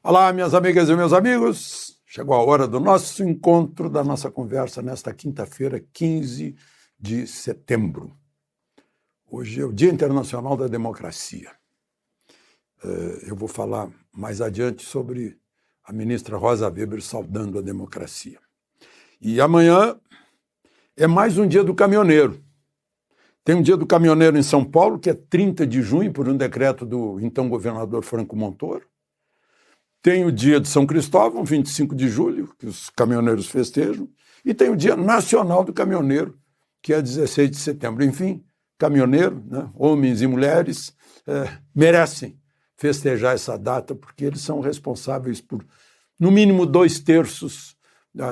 Olá, minhas amigas e meus amigos. Chegou a hora do nosso encontro, da nossa conversa nesta quinta-feira, 15 de setembro. Hoje é o Dia Internacional da Democracia. Eu vou falar mais adiante sobre a ministra Rosa Weber saudando a democracia. E amanhã é mais um Dia do Caminhoneiro. Tem um Dia do Caminhoneiro em São Paulo, que é 30 de junho, por um decreto do então governador Franco Montoro. Tem o Dia de São Cristóvão, 25 de julho, que os caminhoneiros festejam. E tem o Dia Nacional do Caminhoneiro, que é 16 de setembro. Enfim, caminhoneiro, né, homens e mulheres, merecem festejar essa data, porque eles são responsáveis por, no mínimo, 2/3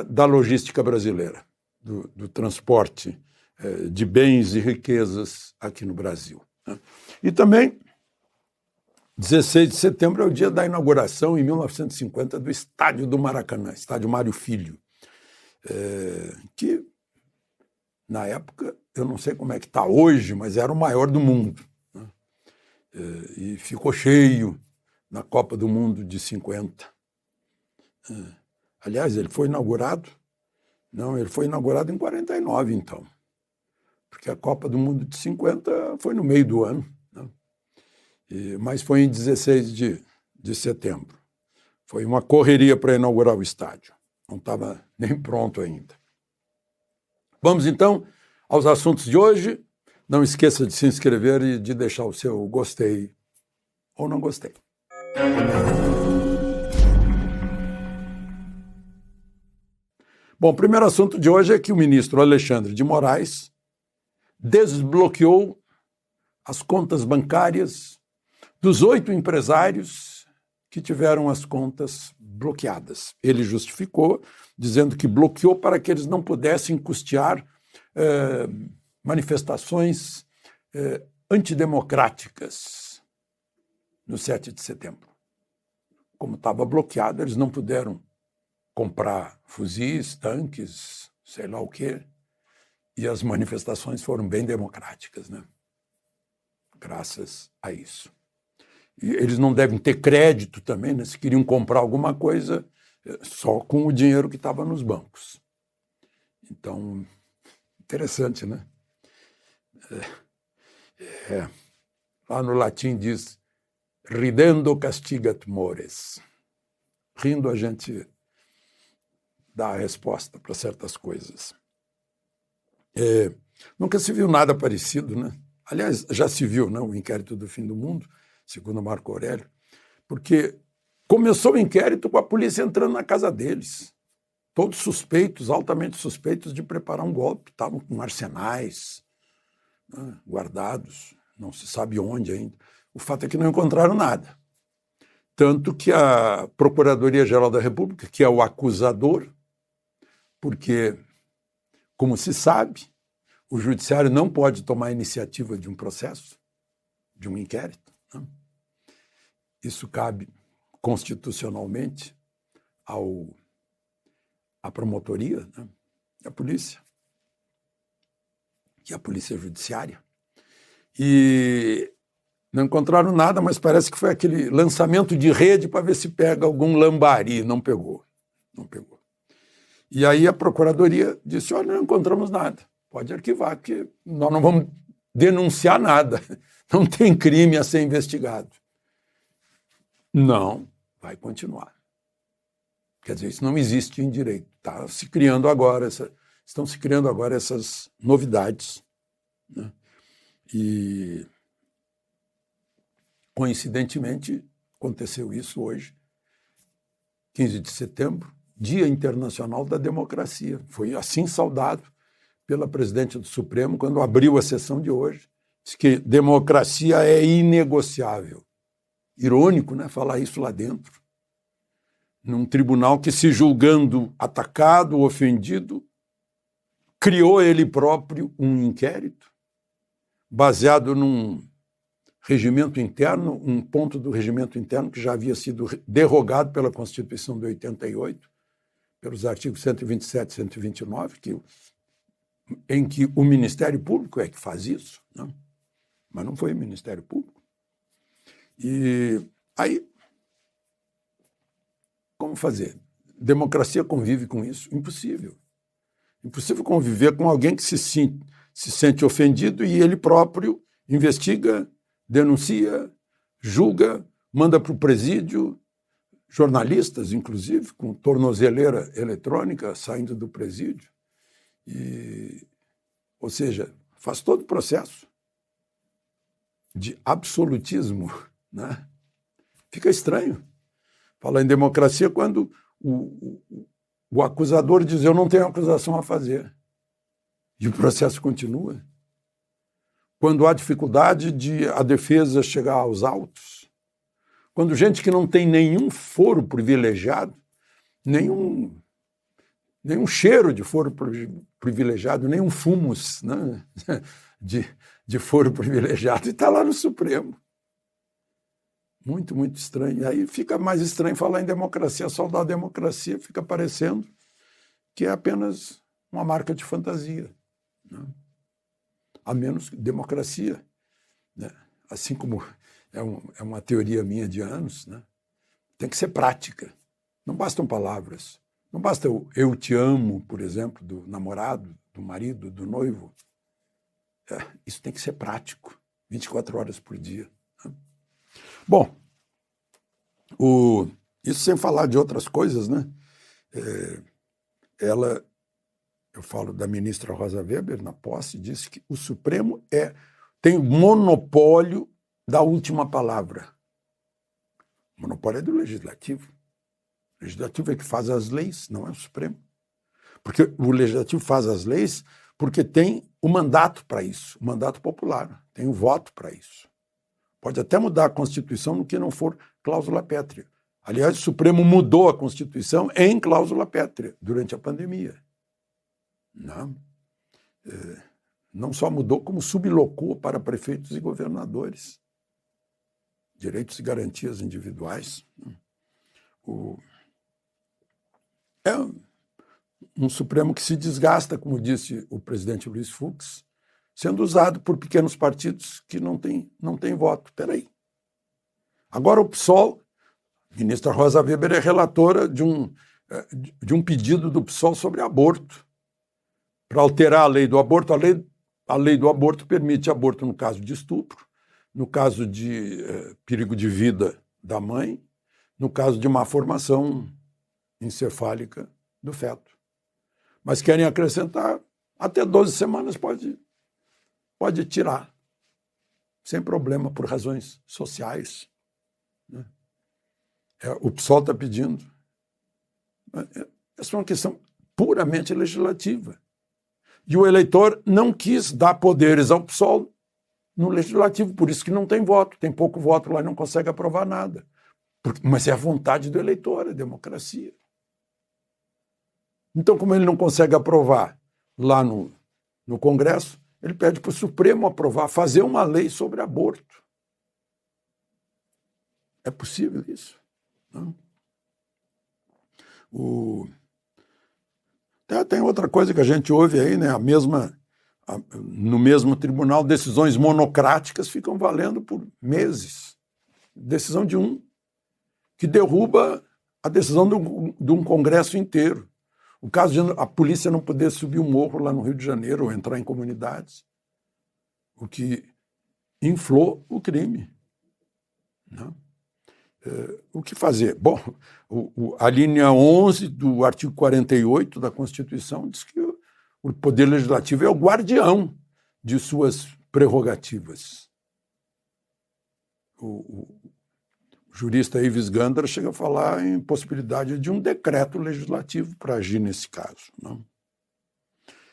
da logística brasileira, do transporte de bens e riquezas aqui no Brasil. Né? E também, 16 de setembro é o dia da inauguração, em 1950, do Estádio do Maracanã, Estádio Mário Filho, que, na época, eu não sei como é que está hoje, mas era o maior do mundo. Né? E ficou cheio na Copa do Mundo de 50. Aliás, ele foi inaugurado? Não, ele foi inaugurado em 49, então. Porque a Copa do Mundo de 50 foi no meio do ano. Mas foi em 16 de setembro. Foi uma correria para inaugurar o estádio. Não estava nem pronto ainda. Vamos, então, aos assuntos de hoje. Não esqueça de se inscrever e de deixar o seu gostei ou não gostei. Bom, o primeiro assunto de hoje é que o ministro Alexandre de Moraes desbloqueou as contas bancárias dos 8 empresários que tiveram as contas bloqueadas. Ele justificou, dizendo que bloqueou para que eles não pudessem custear manifestações antidemocráticas no 7 de setembro. Como estava bloqueado, eles não puderam comprar fuzis, tanques, sei lá o quê, e as manifestações foram bem democráticas, né? Graças a isso. E eles não devem ter crédito também, né? Se queriam comprar alguma coisa, só com o dinheiro que estava nos bancos. Então, interessante, né? Lá no latim diz, ridendo castigat mores. Rindo a gente dá a resposta para certas coisas. Nunca se viu nada parecido, né? Aliás, já se viu, né, o inquérito do fim do mundo, segundo Marco Aurélio, porque começou o inquérito com a polícia entrando na casa deles. Todos suspeitos, altamente suspeitos de preparar um golpe. Estavam com arsenais, né, guardados, não se sabe onde ainda. O fato é que não encontraram nada. Tanto que a Procuradoria-Geral da República, que é o acusador, porque, como se sabe, o judiciário não pode tomar a iniciativa de um processo, de um inquérito. Né? Isso cabe constitucionalmente à promotoria, né? E à polícia, que é a polícia judiciária. E não encontraram nada, mas parece que foi aquele lançamento de rede para ver se pega algum lambari. Não pegou. E aí a Procuradoria disse, olha, não encontramos nada. Pode arquivar, porque nós não vamos denunciar nada. Não tem crime a ser investigado. Não, vai continuar. Quer dizer, isso não existe em direito. Estão se criando agora essas novidades. Né? E, coincidentemente, aconteceu isso hoje, 15 de setembro, Dia Internacional da Democracia. Foi assim saudado pela presidente do Supremo, quando abriu a sessão de hoje, disse que democracia é inegociável. Irônico, né, falar isso lá dentro, num tribunal que, se julgando atacado, ofendido, criou ele próprio um inquérito, baseado num regimento interno, um ponto do regimento interno que já havia sido derrogado pela Constituição de 88, pelos artigos 127 e 129, em que o Ministério Público é que faz isso, né? Mas não foi o Ministério Público. E aí como fazer? Democracia convive com isso? Impossível. Impossível conviver com alguém que se sente ofendido e ele próprio investiga, denuncia, julga, manda para o presídio, jornalistas, inclusive, com tornozeleira eletrônica saindo do presídio. Ou seja, faz todo o processo de absolutismo, né? Fica estranho falar em democracia quando o acusador diz: eu não tenho acusação a fazer. E o processo continua. Quando há dificuldade de a defesa chegar aos autos. Quando gente que não tem nenhum foro privilegiado, nenhum cheiro de foro privilegiado, nenhum fumus, né? de foro privilegiado, e está lá no Supremo. Muito, muito estranho. E aí fica mais estranho falar em democracia. Só da democracia fica parecendo que é apenas uma marca de fantasia, né? A menos democracia, né? Assim como é uma teoria minha de anos, né? Tem que ser prática. Não bastam palavras. Não basta o eu te amo, por exemplo, do namorado, do marido, do noivo. Isso tem que ser prático, 24 horas por dia. Bom, isso sem falar de outras coisas, né? Eu falo da ministra Rosa Weber, na posse, disse que o Supremo tem monopólio da última palavra. O monopólio é do Legislativo. O Legislativo é que faz as leis, não é o Supremo. Porque o Legislativo faz as leis porque tem o mandato para isso, o mandato popular, tem o voto para isso. Pode até mudar a Constituição no que não for cláusula pétrea. Aliás, o Supremo mudou a Constituição em cláusula pétrea durante a pandemia. Não só mudou, como sublocou para prefeitos e governadores. Direitos e garantias individuais. É um Supremo que se desgasta, como disse o presidente Luiz Fux, sendo usado por pequenos partidos que não têm voto. Espera aí. Agora o PSOL, a ministra Rosa Weber é relatora de um pedido do PSOL sobre aborto, para alterar a lei do aborto. A lei do aborto permite aborto no caso de estupro, no caso de perigo de vida da mãe, no caso de má formação encefálica do feto. Mas querem acrescentar até 12 semanas pode tirar, sem problema, por razões sociais, né? O PSOL está pedindo. Essa é uma questão puramente legislativa. E o eleitor não quis dar poderes ao PSOL no legislativo, por isso que não tem voto, tem pouco voto lá e não consegue aprovar nada. Mas é a vontade do eleitor, é democracia. Então, como ele não consegue aprovar lá no Congresso, ele pede para o Supremo aprovar, fazer uma lei sobre aborto. É possível isso? Não? Tem outra coisa que a gente ouve aí, né? No mesmo tribunal, decisões monocráticas ficam valendo por meses. Decisão de um que derruba a decisão de um Congresso inteiro. O caso de a polícia não poder subir um morro lá no Rio de Janeiro ou entrar em comunidades, o que inflou o crime. Não? O que fazer? Bom, a linha 11 do artigo 48 da Constituição diz que o Poder Legislativo é o guardião de suas prerrogativas. O jurista Ives Gandara chega a falar em possibilidade de um decreto legislativo para agir nesse caso. Não?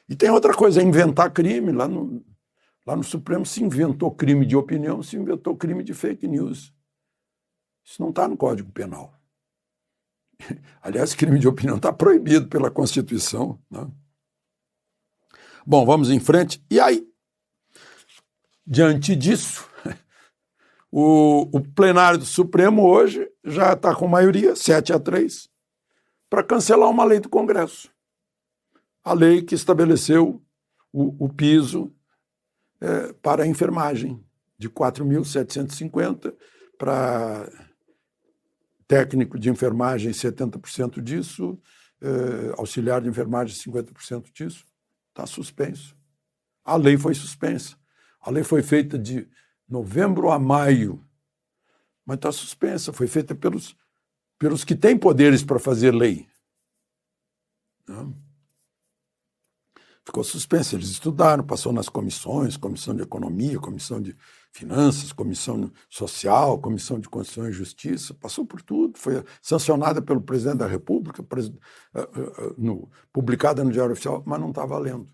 E tem outra coisa, inventar crime. Lá no Supremo se inventou crime de opinião, se inventou crime de fake news. Isso não está no Código Penal. Aliás, crime de opinião está proibido pela Constituição. Não? Bom, vamos em frente. E aí, diante disso, o plenário do Supremo hoje já está com maioria, 7-3, para cancelar uma lei do Congresso. A lei que estabeleceu o piso para a enfermagem, de 4.750 para técnico de enfermagem 70% disso, auxiliar de enfermagem 50% disso, está suspenso. A lei foi suspensa. A lei foi feita de novembro a maio, mas está suspensa. Foi feita pelos que têm poderes para fazer lei. Não? Ficou suspensa. Eles estudaram, passou nas comissões, comissão de economia, comissão de finanças, comissão social, comissão de Constituição e Justiça, passou por tudo, foi sancionada pelo presidente da República, publicada no Diário Oficial, mas não está valendo.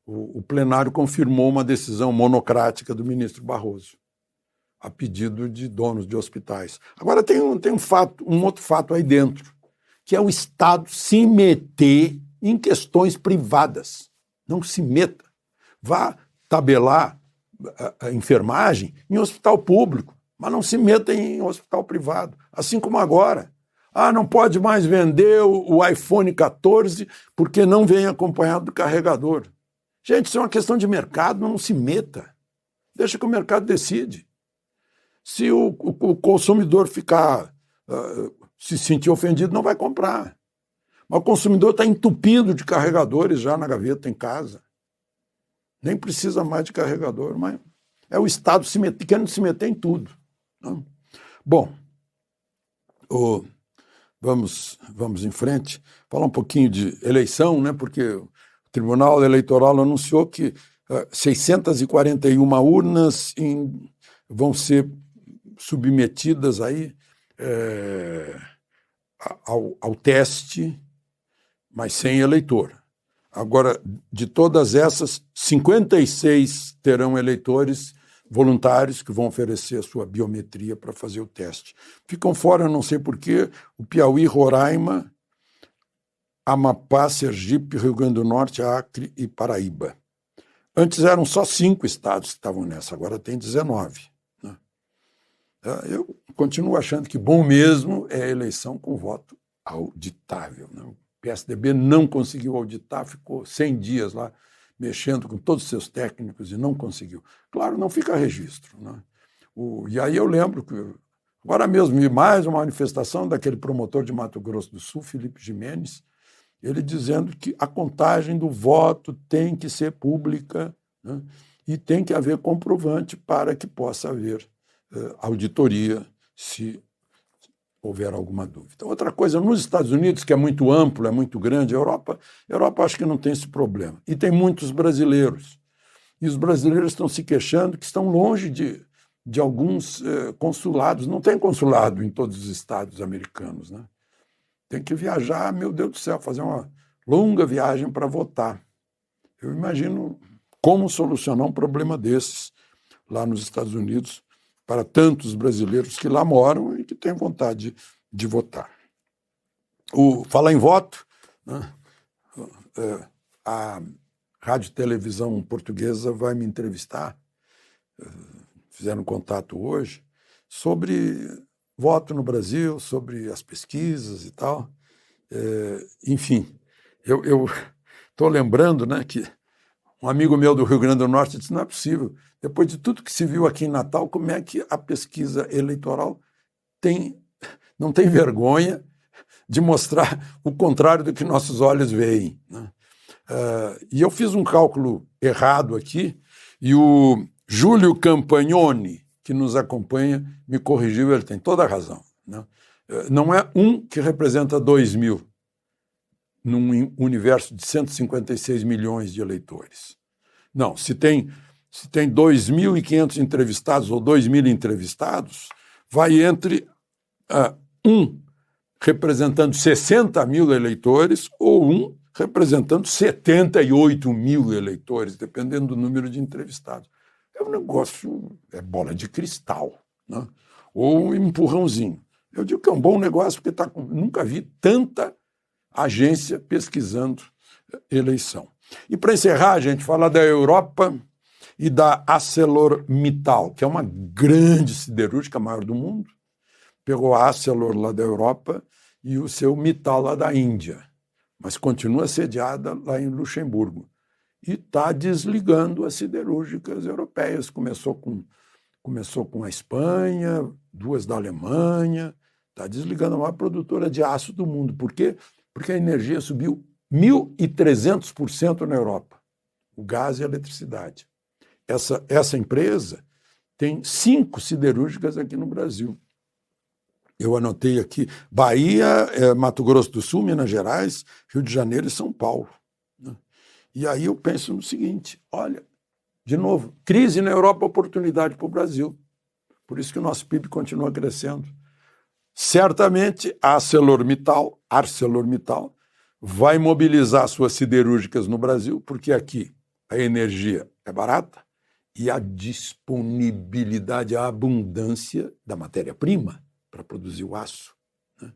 O plenário confirmou uma decisão monocrática do ministro Barroso, a pedido de donos de hospitais. Agora tem um outro fato aí dentro, que é o Estado se meter em questões privadas. Não se meta. Vá tabelar a enfermagem em hospital público, mas não se meta em hospital privado. Assim como agora. Não pode mais vender o iPhone 14 porque não vem acompanhado do carregador. Gente, isso é uma questão de mercado, não se meta. Deixa que o mercado decide. Se o consumidor se sentir ofendido, não vai comprar. Mas o consumidor está entupido de carregadores já na gaveta em casa. Nem precisa mais de carregador, mas é o Estado querendo se meter em tudo. Não? Bom, vamos em frente. Falar um pouquinho de eleição, né? Porque o Tribunal Eleitoral anunciou que 641 urnas vão ser submetidas aí, ao teste, mas sem eleitor. Agora, de todas essas, 56 terão eleitores voluntários que vão oferecer a sua biometria para fazer o teste. Ficam fora, não sei porquê, o Piauí, Roraima, Amapá, Sergipe, Rio Grande do Norte, Acre e Paraíba. Antes eram só 5 estados que estavam nessa, agora tem 19. Né? Eu continuo achando que bom mesmo é a eleição com voto auditável. Né? O PSDB não conseguiu auditar, ficou 100 dias lá mexendo com todos os seus técnicos e não conseguiu. Claro, não fica registro. Né? E aí eu lembro que agora mesmo vi mais uma manifestação daquele promotor de Mato Grosso do Sul, Felipe Jimenez, ele dizendo que a contagem do voto tem que ser pública, né? E tem que haver comprovante para que possa haver auditoria se houver alguma dúvida. Outra coisa, nos Estados Unidos, que é muito amplo, é muito grande, a Europa acho que não tem esse problema. E tem muitos brasileiros. E os brasileiros estão se queixando que estão longe de alguns consulados. Não tem consulado em todos os estados americanos, né? Tem que viajar, meu Deus do céu, fazer uma longa viagem para votar. Eu imagino como solucionar um problema desses lá nos Estados Unidos para tantos brasileiros que lá moram e que têm vontade de votar. Falar em voto, né? A Rádio Televisão Portuguesa vai me entrevistar, fizeram contato hoje, sobre voto no Brasil, sobre as pesquisas e tal. Enfim, eu estou lembrando, né, que um amigo meu do Rio Grande do Norte disse, não é possível, depois de tudo que se viu aqui em Natal, como é que a pesquisa eleitoral não tem vergonha de mostrar o contrário do que nossos olhos veem, né? E eu fiz um cálculo errado aqui, e o Júlio Campagnoni, que nos acompanha, me corrigiu, ele tem toda a razão. Né? Não é um que representa 2.000 num universo de 156 milhões de eleitores. Não, se tem 2.500 entrevistados ou 2.000 entrevistados, vai entre um representando 60 mil eleitores ou um representando 78 mil eleitores, dependendo do número de entrevistados. É um negócio, é bola de cristal, né? Ou um empurrãozinho. Eu digo que é um bom negócio porque nunca vi tanta agência pesquisando eleição. E para encerrar, a gente fala da Europa e da ArcelorMittal, que é uma grande siderúrgica, a maior do mundo. Pegou a Arcelor lá da Europa e o seu Mittal lá da Índia, mas continua sediada lá em Luxemburgo. E está desligando as siderúrgicas europeias. Começou com a Espanha, 2 da Alemanha, Está desligando a maior produtora de aço do mundo. Por quê? Porque a energia subiu 1.300% na Europa. O gás e a eletricidade. Essa empresa tem 5 siderúrgicas aqui no Brasil. Eu anotei aqui Bahia, Mato Grosso do Sul, Minas Gerais, Rio de Janeiro e São Paulo. Né? E aí eu penso no seguinte, olha, de novo, crise na Europa, oportunidade para o Brasil. Por isso que o nosso PIB continua crescendo. Certamente a ArcelorMittal vai mobilizar suas siderúrgicas no Brasil, porque aqui a energia é barata e a disponibilidade, a abundância da matéria-prima para produzir o aço. Né?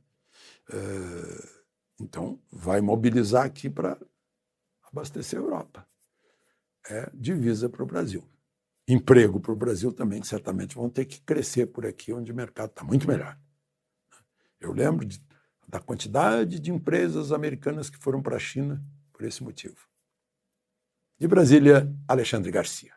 Então, vai mobilizar aqui para abastecer a Europa. É divisa para o Brasil. Emprego para o Brasil também, que certamente vão ter que crescer por aqui, onde o mercado está muito melhor. Eu lembro da quantidade de empresas americanas que foram para a China por esse motivo. De Brasília, Alexandre Garcia.